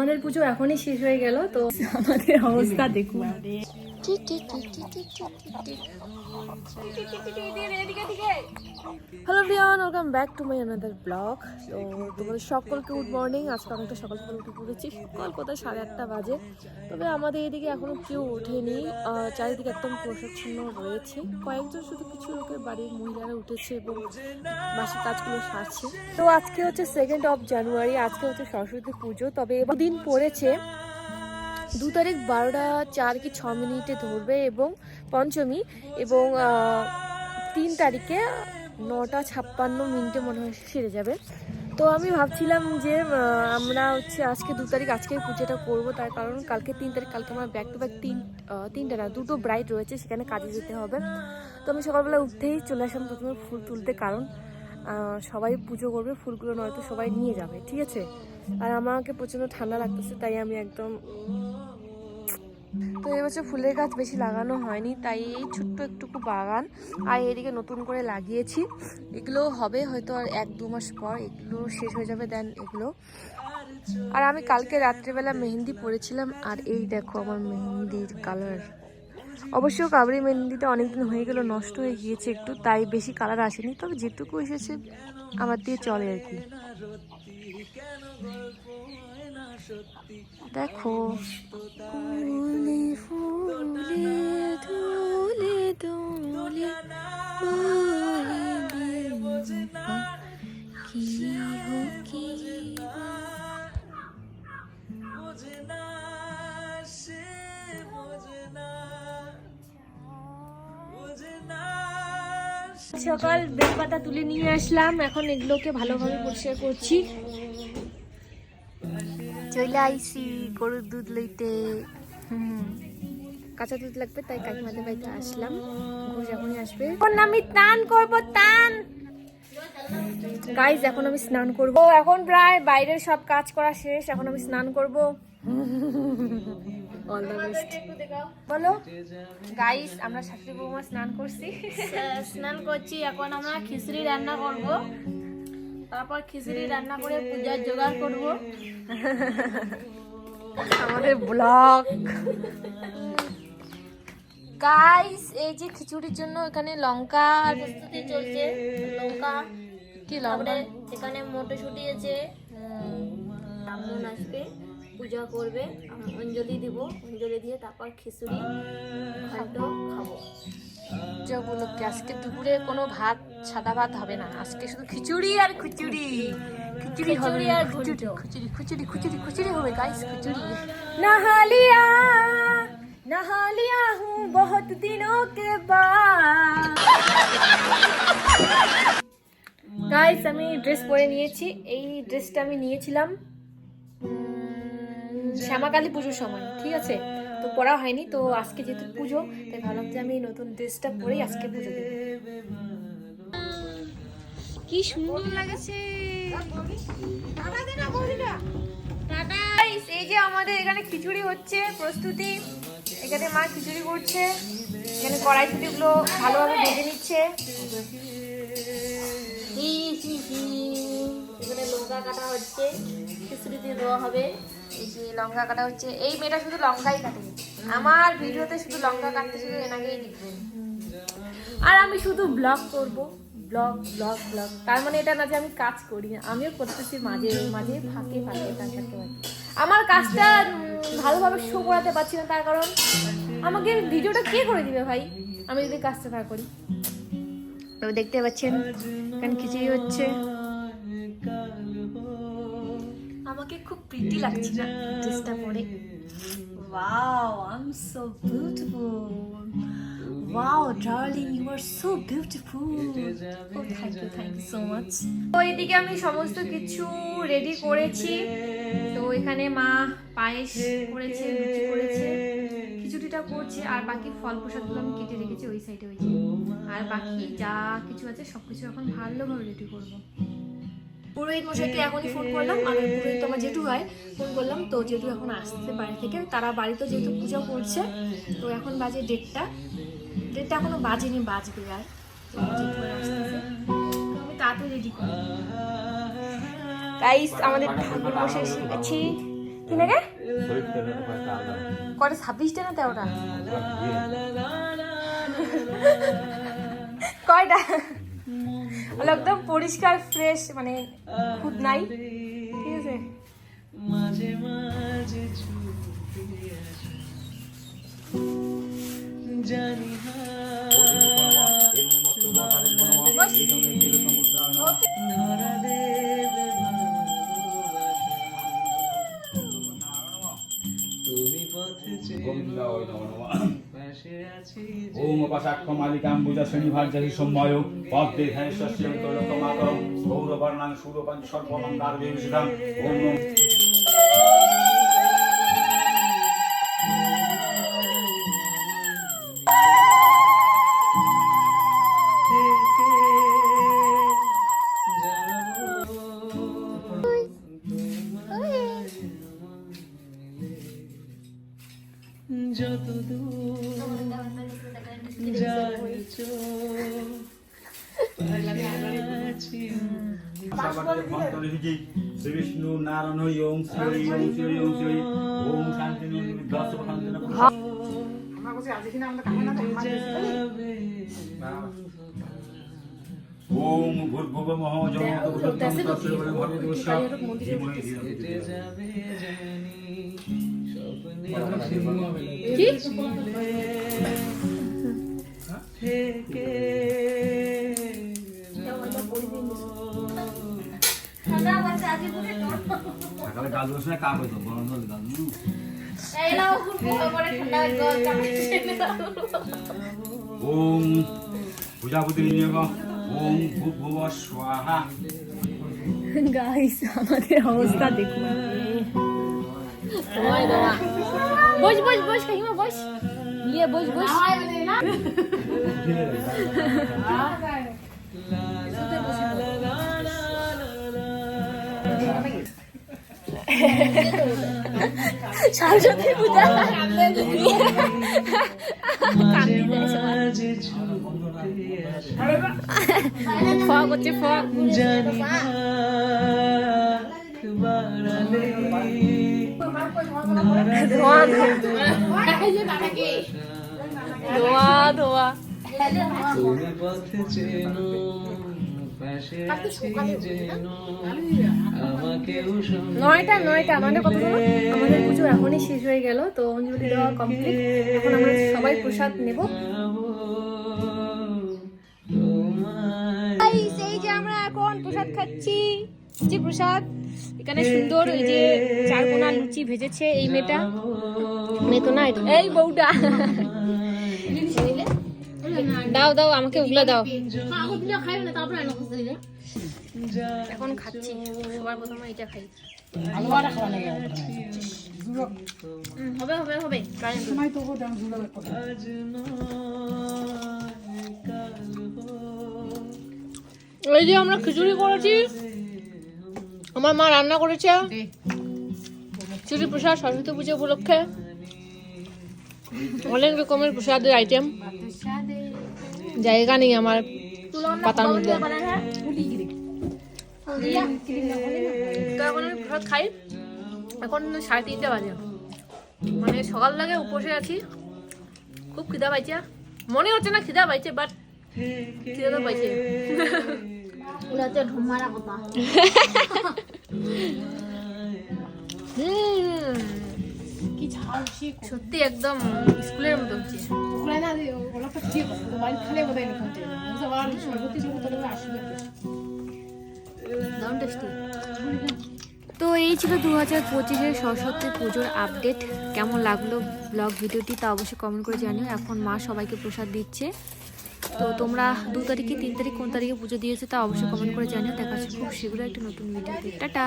আমাদের পুজো এখনই শেষ হয়ে গেল, তো আমাদের অবস্থা দেখুন। Hello everyone, welcome back to my another blog. তো তোমাদের সকলকে গুড মর্নিং। আজকে অনেকটা সকাল সকাল উঠে পড়েছি, সকাল কোথায় 8:30 বাজে। তবে আমাদের এদিকে এখনো কেউ ওঠেনি, চারিদিকে একদম প্রসাচ্ছন্ন রয়েছে। কয়েকজন শুধু কিছু লোকের বাড়ির মহিলারা উঠেছে এবং বাসি কাজগুলো সারছে। তো আজকে হচ্ছে 2nd অফ জানুয়ারি, আজকে হচ্ছে সরস্বতী পুজো। তবে দিন পড়েছে 2 তারিখ 12টা 4 কি 6 মিনিটে ধরবে এবং পঞ্চমী, এবং 3 তারিখে 9টা 56 মিনিটে মনে হয় সেরে যাবে। তো আমি ভাবছিলাম যে আমরা হচ্ছে আজকে 2 তারিখ আজকে পুজোটা করব, তার কারণ কালকে 3 তারিখ, কালকে আমার ব্যাক টু ব্যাক তিনটা না 2টো ব্রাইড রয়েছে, সেখানে কাজে যেতে হবে। তো আমি সকালবেলা উঠতেই চলে আসলাম প্রথমে ফুল তুলতে, কারণ সবাই পুজো করবে, ফুলগুলো নয়তো সবাই নিয়ে যাবে, ঠিক আছে। আর আমাকে প্রচণ্ড ঠান্ডা লাগতেছে, তাই আমি একদম, তো এবছর ফুলের গাছ বেশি লাগানো হয়নি, তাই এই ছোট্ট একটুকু বাগান আর এদিকে নতুন করে লাগিয়েছি। এগুলো হবে হয়তো আর 1-2 মাস পর, এগুলো শেষ হয়ে যাবে, দেন এগুলো। আর আমি কালকে রাত্রেবেলা মেহেন্দি পরেছিলাম, আর এই দেখো আমার মেহেন্দির কালার। অবশ্য কাবরি মেহেন্দিটা অনেকদিন হয়ে গেল, নষ্ট হয়ে গিয়েছে একটু, তাই বেশি কালার আসেনি, তবে যেটুকু এসেছে আমার দিয়ে চলে আর কি। দেখো ফুলে ফুলে দুলে দুলে কি হো কি সকাল বেলপাতা তুলে নিয়ে আসলাম, এখন এগুলোকে ভালোভাবে পরিষ্কার করছি। চলে আইসি গরুর দুধ লইতে, কাঁচা দুধ লাগবে, তাই কাকিমাদের বাড়িতে আসলাম। ঘুষ এখনই আসবে, এখন আমি স্নান করবো। গাইজ এখন আমি স্নান করবো, এখন প্রায় বাইরের সব কাজ করা শেষ, এখন আমি স্নান করবো। All the best. বলো গাইস, আমরা শাশুড়ি বৌমা স্নান করছি, স্নান করছি। এখন আমরা খিচুড়ি রান্না করব, তারপর খিচুড়ি রান্না করে পূজার জোগাড় করব। আমাদের ব্লগ গাইস, এই যে খিচুড়ির জন্য এখানে লঙ্কা প্রস্তুতি চলছে। লঙ্কা কি লঙ্কা, এখানে মটরশুঁটি আছে, ব্রাহ্মণ আসবে, পূজা করবে, অঞ্জলি দিব, অঞ্জলি দিয়ে তারপর খিচুড়ি ঘন্ট খাবো। উপলক্ষে আজকে দুপুরে কোনো ভাত, সাদা ভাত হবে না, আজকে শুধু খিচুড়ি আর খিচুড়ি। খিচুড়ি হবে আর খিচুড়ি ঘন্ট। খিচুড়ি খিচুড়ি খিচুড়ি খিচুড়ি হবে গাইস, খিচুড়ি। नहा लिया हूँ बहुत दिनों के बाद। গাইস, আমি ড্রেস পরে নিয়েছি। এই ড্রেসটা আমি নিয়েছিলাম শ্যামাকালী পুজোর সময়, ঠিক আছে, তো পরা হয়নি। তো আজকে যেহেতু পুজো, তাই ভাবলাম যে আমি নতুন ড্রেসটা পরেই আজকে পুজো দেব। কি সুন্দর লাগছে। Guys, এই যে আমাদের এখানে খিচুড়ি হচ্ছে প্রস্তুতি, এখানে মা খিচুড়ি করছে, এখানে কড়াইশুটিগুলো ভালোভাবে ভেজে নিচ্ছে। এখানে লঙ্কা কাটা হচ্ছে, খিচুড়িতে দেওয়া হবে। এই যে লঙ্কা কাটা হচ্ছে, এই মেয়েটা শুধু লঙ্কাই কাটে, আমার ভিডিওতে শুধু লঙ্কা কাটতে শুধু এনাকেই দেখবেন। আর আমি শুধু ব্লগ করব, ব্লগ ব্লগ ব্লগ, তার মানে এটা না যে আমি কাজ করি না, আমিও করতেছি মাঝে মাঝে, ফাঁকে ফাঁকে কাজ করতে পারি। আমার কাজটা ভালোভাবে শো করাতে পারছি না, তার কারণ আমাকে ভিডিওটা কে করে দিবে ভাই আমি যদি কাজটা না করি। তো দেখতে পাচ্ছেন এখানে খিচুড়ি হচ্ছে, আমাকে খুব প্রিটি লাগছে না ড্রেসটা পরে। Wow, I am so beautiful. Wow, darling, you are so beautiful. Oh, thank you so much. তো এদিকে আমি সমস্ত কিছু রেডি করেছি। তো এখানে মা পায়েস করেছে, লুচি করেছে, খিচুড়িটা করছে, আর বাকি ফল প্রসাদগুলো আমি কেটে রেখেছি ওই সাইডে, ওই যে। আর বাকি যা কিছু আছে সবকিছু এখন ভালোভাবে রেডি করবো। পুরোহিত মশাইকে এখনই ফোন করলাম, আমি পুরোহিত আমার জেঠু হয়, ফোন করলাম। তো জেঠু এখন আসছে বাড়ি থেকে, তারা বাড়িতে যেহেতু পুজো করছে। তো এখন বাজে 1:30, এখনো বাজেনি, বাজবে আর। আমি তাড়াতাড়ি রেডি করি। গাইস, আমাদের ঠাকুর বসে এসেছি, কি লাগে শরীর তেলের কয়টা আলাদা কটা 26টা না 13টা কয়টা হলো একদম পরিষ্কার ফ্রেশ মানে খুদ নাই ঠিক আছে মাঝে মাঝে ছুটে আসে জানি ধরা দেবে তুমি পথে পাশে আছি ওম উপাসাক্ষ মালিকাম বুজা শনিভার্যাহি সম্ময় পদ্মে ধ্যানেশ্বস্যং তৈলতমাতরম গৌরবর্ণাং সুরপাঞ্চ সর্বমঙ্গার বিভূষিতম ওম নমঃ যত দূর যায় শ্রী বিষ্ণু নারায়ণ ওম শ্রী ওম শ্রী ওম শ্রী ওম শান্তি দশ ওম ভূর্ভুব মহ কি থেকে সকালে গাল দোষ না কাপ হইতো গরম জল গাল ওম পূজাপতি নিয়োগ ওম ভূর্ভুব স্বাহা গাইস আমাদের অবস্থা দেখুন তোমায় দেওয়া বস বস বস কাকিমা বস নিয়ে বস বস সরস্বতী পূজা ফক হচ্ছে ফক ধোয়া ধোয়া তুমি পথে চেনো পাশে আছি যেন আমাকেও নয়টা আমাদের কত আমাদের পুজো এখনই শেষ হয়ে গেল তো অঞ্জলি দেওয়া কমপ্লিট এখন আমরা সবাই প্রসাদ নেব এই যে আমরা এখন প্রসাদ খাচ্ছি যে প্রসাদ এখানে সুন্দর এই যে চারকোনা লুচি ভেজেছে এই মেয়েটা মেয়ে তো না এই বউটা দাও দাও আমাকে ওগুলো দাও এখন খাচ্ছি সবার প্রথমে এটা খাই হবে হবে হবে ওই যে আমরা খিচুড়ি করেছি আমার মা রান্না করেছে খিচুড়ি প্রসাদ সরস্বতী পুজো উপলক্ষে অনেক রকমের প্রসাদের আইটেম জায়গা নেই আমার পাতার মধ্যে তো এখন আমি প্রসাদ খাই এখন 3:30 বাজে মানে সকাল লাগে উপসে আছি খুব খিদা পাইছে মনে হচ্ছে না খিদা পাইছে বাট খিদা তো পাইছে সত্যি একদম স্কুলের মতো হচ্ছে তো এই ছিল 2025-এর সরস্বতী পুজোর আপডেট কেমন লাগলো ব্লগ ভিডিওটি তা অবশ্যই কমেন্ট করে জানিও এখন মা সবাইকে প্রসাদ দিচ্ছে তো তোমরা 2 তারিখে 3 তারিখ কোন তারিখে পুজো দিয়েছো তা অবশ্যই কমেন্ট করে জানিও দেখা হচ্ছে খুব শীঘ্রই একটা নতুন ভিডিওতে টাটা